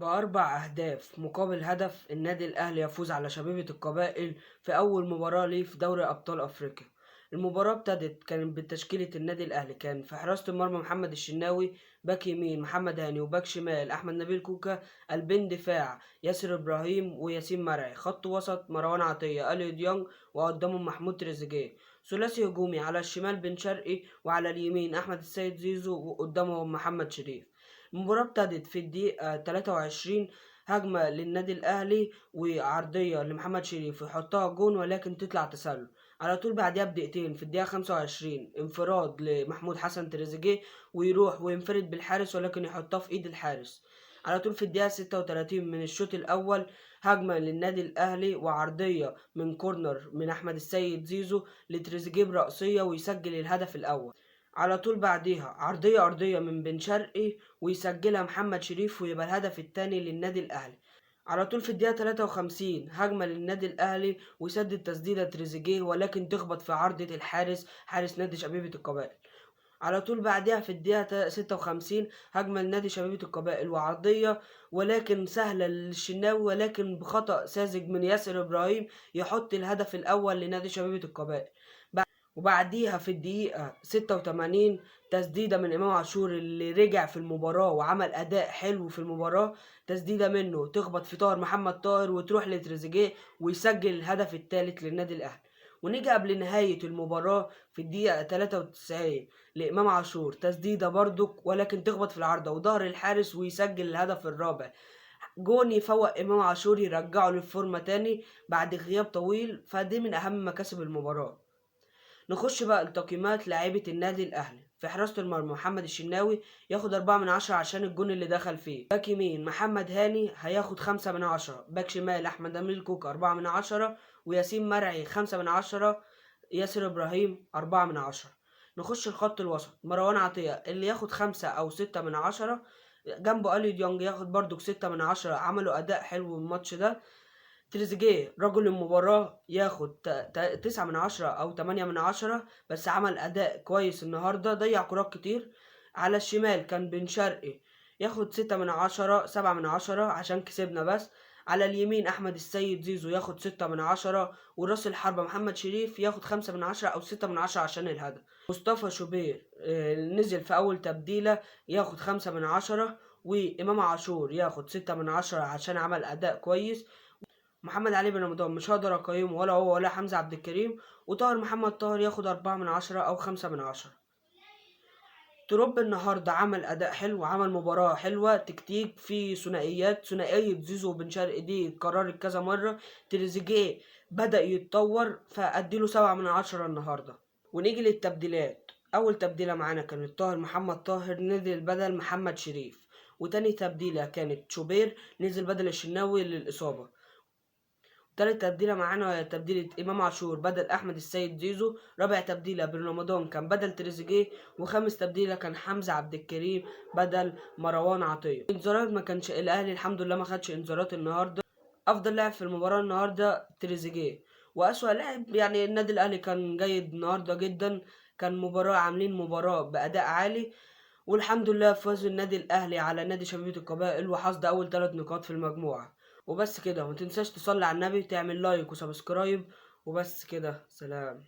بأربع أهداف مقابل هدف. النادي الأهلي يفوز على شبيبة القبائل في أول مباراة ليه في دوري أبطال أفريقيا. المباراة ابتدت كانت بتشكيلة النادي الأهلي، كان في حراسة المرمى محمد الشناوي، باك يمين محمد هاني، وباك شمال أحمد نبيل كوكا، قلبين دفاع ياسر إبراهيم وياسين مرعي، خط وسط مروان عطية، أليو ديانج، وقدامهم محمود تريزيجيه، ثلاثي هجومي على الشمال بن شرقي، وعلى اليمين أحمد السيد زيزو، وقدامهم محمد شريف. المباراة ابتدت في الدقيقة 23، هجمة للنادي الأهلي وعرضية لمحمد شريف يحطها جون ولكن تطلع تسلل. على طول بعدها بدقيقتين في الدقيقة 25 انفراد لمحمود حسن تريزيجيه ويروح وينفرد بالحارس ولكن يحطها في إيد الحارس. على طول في الدقيقة 36 من الشوط الأول هجمة للنادي الأهلي وعرضية من كورنر من أحمد السيد زيزو لتريزيجيه برأسية ويسجل الهدف الأول. على طول بعديها عرضية أرضية من بن شرقي ويسجلها محمد شريف ويبقى الهدف الثاني للنادي الأهلي. على طول في الدقيقة 53 هجمة للنادي الأهلي ويسدد تسديدة تريزيجيه ولكن تخبط في عارضة الحارس، حارس نادي شبيبة القبائل. على طول بعدها في الدقيقة 56 هجمة لنادي شبيبة القبائل وعرضية ولكن سهلة للشناوي ولكن بخطأ ساذج من ياسر إبراهيم يحط الهدف الأول لنادي شبيبة القبائل. وبعديها في الدقيقة 86 تسديدة من إمام عاشور اللي رجع في المباراة وعمل أداء حلو في المباراة، تسديدة منه تخبط في طاهر محمد طاهر وتروح لتريزيجيه ويسجل الهدف الثالث للنادي الأهلي. ونيجي قبل نهاية المباراة في الدقيقة 93 لإمام عاشور تسديدة برضك ولكن تخبط في العارضة وظهر الحارس ويسجل الهدف الرابع. جون يفوق إمام عاشور يرجعه للفورمة تاني بعد غياب طويل، فدي من أهم مكاسب المباراة. نخش بقى لتقييمات لاعيبة النادي الأهلي. في حراسة المرمى محمد الشناوي ياخد 4/10 عشان الجون اللي دخل فيه. باك يمين محمد هاني هياخد 5/10. باك شمال أحمد نبيل كوكا 4/10، وياسين مرعي 5/10. ياسر إبراهيم 4/10. نخش الخط الوسط مروان عطية اللي ياخد 5 أو 6/10، جنبه أليو ديانج ياخد برضو 6/10، عملوا أداء حلو الماتش ده. تريزيجيه رجل المباراة ياخد 9/10 أو 8/10، بس عمل أداء كويس النهاردة، ضيع كرات كتير. على الشمال كان بن شرقي ياخد 6/10 7/10 عشان كسبنا بس. على اليمين أحمد السيد زيزو ياخد 6/10، وراس الحربة محمد شريف ياخد 5/10 أو 6/10 عشان الهدف. مصطفى شوبير نزل في أول تبديلة ياخد 5/10، وإمام عاشور ياخد 6/10 عشان عمل أداء كويس. محمد علي بن رمضان مش هقدر اقيمه ولا هو ولا حمزة عبد الكريم. وطاهر محمد طاهر ياخد 4/10 أو 5/10. تروب النهاردة عمل أداء حلو، عمل مباراة حلوة تكتيك في ثنائية زيزو وبن شرقي دي اتكررت كذا مرة. تريزيجيه بدأ يتطور فأديله 7/10 النهاردة. ونيجي للتبديلات. أول تبديلة معانا كانت طاهر محمد طاهر نزل بدل محمد شريف، وتاني تبديلة كانت شوبير نزل بدل الشناوي للإصابة. تالت تبديلة معانا هي تبديلة إمام عاشور بدل أحمد السيد زيزو. رابع تبديلة بن رمضان كان بدل تريزيجيه. وخامس تبديلة كان حمزة عبد الكريم بدل مروان عطية. انذارات ما كانش الأهلي الحمد لله ما خدش انذارات النهاردة. أفضل لاعب في المباراة النهاردة تريزيجيه، وأسوأ لاعب يعني النادي الأهلي كان جيد النهاردة جدا، كان عاملين مباراة بأداء عالي. والحمد لله فاز النادي الأهلي على نادي شبيبة القبائل وحصد أول 3 نقاط في المجموعة. وبس كده، ومتنساش تصلي على النبي، تعمل لايك وسبسكرايب. وبس كده، سلام.